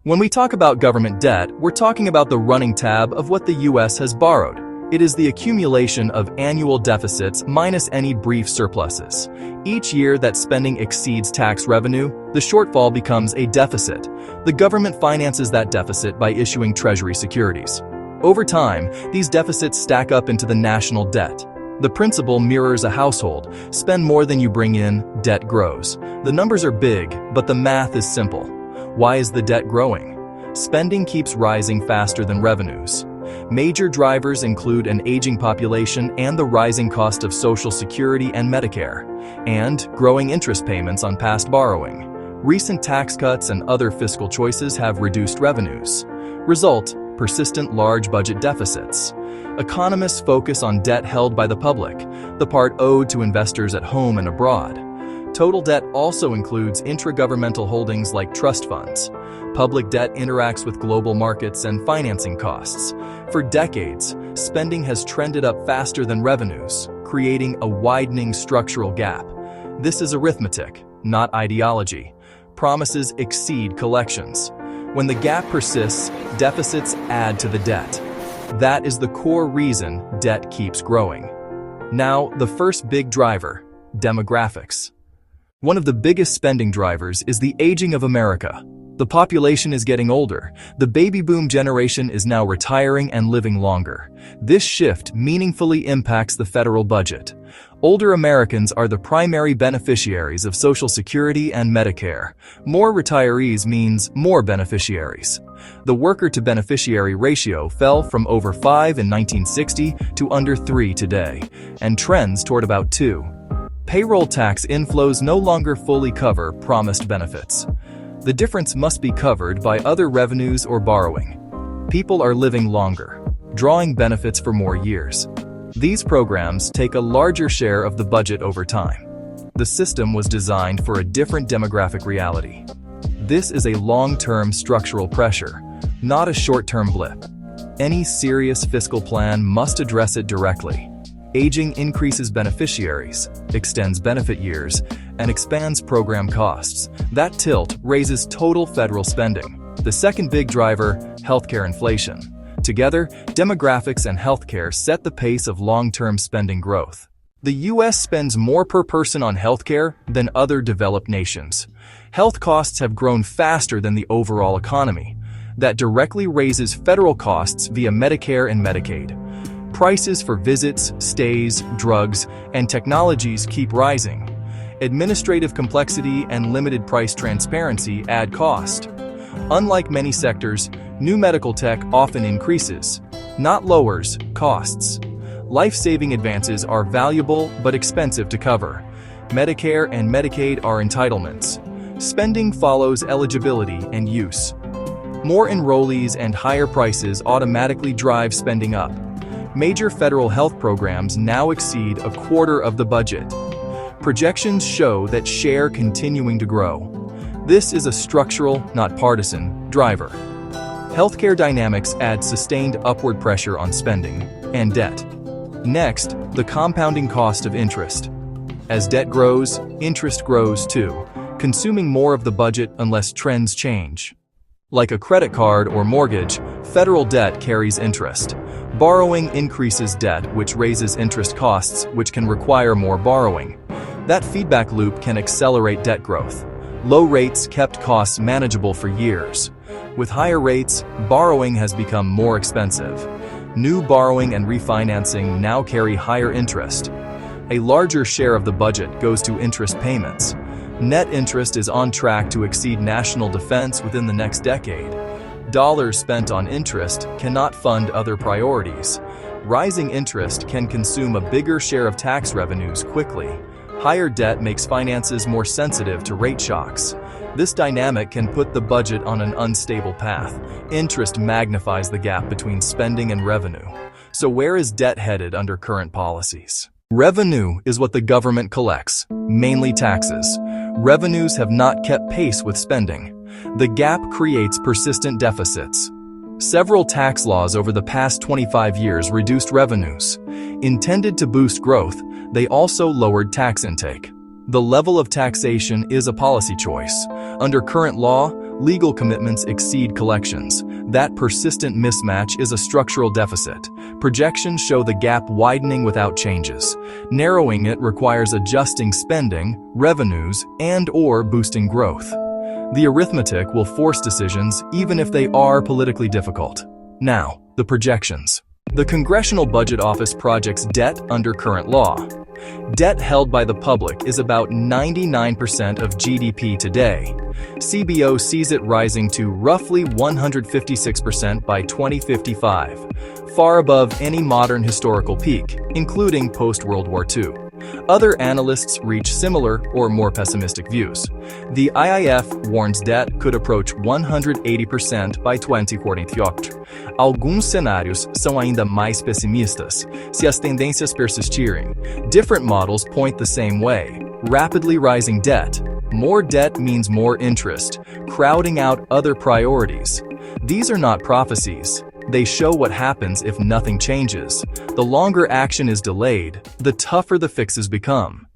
When we talk about government debt, we're talking about the running tab of what the US has borrowed. It is the accumulation of annual deficits minus any brief surpluses. Each year that spending exceeds tax revenue, the shortfall becomes a deficit. The government finances that deficit by issuing Treasury securities. Over time, these deficits stack up into the national debt. The principle mirrors a household. Spend more than you bring in, debt grows. The numbers are big, but the math is simple. Why is the debt growing? Spending keeps rising faster than revenues. Major drivers include an aging population and the rising cost of Social Security and Medicare, and growing interest payments on past borrowing. Recent tax cuts and other fiscal choices have reduced revenues. Result: persistent large budget deficits. Economists focus on debt held by the public, the part owed to investors at home and abroad. Total debt also includes intragovernmental holdings like trust funds. Public debt interacts with global markets and financing costs. For decades, spending has trended up faster than revenues, creating a widening structural gap. This is arithmetic, not ideology. Promises exceed collections. When the gap persists, deficits add to the debt. That is the core reason debt keeps growing. Now, the first big driver: demographics. One of the biggest spending drivers is the aging of America. The population is getting older. The baby boom generation is now retiring and living longer. This shift meaningfully impacts the federal budget. Older Americans are the primary beneficiaries of Social Security and Medicare. More retirees means more beneficiaries. The worker-to-beneficiary ratio fell from over 5 in 1960 to under 3 today, and trends toward about 2. Payroll tax inflows no longer fully cover promised benefits. The difference must be covered by other revenues or borrowing. People are living longer, drawing benefits for more years. These programs take a larger share of the budget over time. The system was designed for a different demographic reality. This is a long-term structural pressure, not a short-term blip. Any serious fiscal plan must address it directly. Aging increases beneficiaries, extends benefit years, and expands program costs. That tilt raises total federal spending. The second big driver: healthcare inflation. Together, demographics and healthcare set the pace of long-term spending growth. The US spends more per person on healthcare than other developed nations. Health costs have grown faster than the overall economy. That directly raises federal costs via Medicare and Medicaid. Prices for visits, stays, drugs, and technologies keep rising. Administrative complexity and limited price transparency add cost. Unlike many sectors, new medical tech often increases, not lowers, costs. Life-saving advances are valuable but expensive to cover. Medicare and Medicaid are entitlements. Spending follows eligibility and use. More enrollees and higher prices automatically drive spending up. Major federal health programs now exceed a quarter of the budget. Projections show that share continuing to grow. This is a structural, not partisan, driver. Healthcare dynamics add sustained upward pressure on spending and debt. Next, the compounding cost of interest. As debt grows, interest grows too, consuming more of the budget unless trends change. Like a credit card or mortgage, federal debt carries interest. Borrowing increases debt, which raises interest costs, which can require more borrowing. That feedback loop can accelerate debt growth. Low rates kept costs manageable for years. With higher rates, borrowing has become more expensive. New borrowing and refinancing now carry higher interest. A larger share of the budget goes to interest payments. Net interest is on track to exceed national defense within the next decade. Dollars spent on interest cannot fund other priorities. Rising interest can consume a bigger share of tax revenues quickly. Higher debt makes finances more sensitive to rate shocks. This dynamic can put the budget on an unstable path. Interest magnifies the gap between spending and revenue. So where is debt headed under current policies? Revenue is what the government collects, mainly taxes. Revenues have not kept pace with spending. The gap creates persistent deficits. Several tax laws over the past 25 years reduced revenues. Intended to boost growth, they also lowered tax intake. The level of taxation is a policy choice. Under current law, Legal commitments exceed collections. That persistent mismatch is a structural deficit. Projections show the gap widening without changes. Narrowing it requires adjusting spending, revenues, and/or boosting growth. The arithmetic will force decisions even if they are politically difficult. Now, the projections. The Congressional Budget Office projects debt under current law. Debt held by the public is about 99% of GDP today. CBO sees it rising to roughly 156% by 2055, far above any modern historical peak, including post-World War II. Other analysts reach similar or more pessimistic views. The IIF warns debt could approach 180% by 2048. Alguns cenários são ainda mais pessimistas, se as tendências persistirem. Different models point the same way. Rapidly rising debt. More debt means more interest, crowding out other priorities. These are not prophecies. They show what happens if nothing changes. The longer action is delayed, the tougher the fixes become.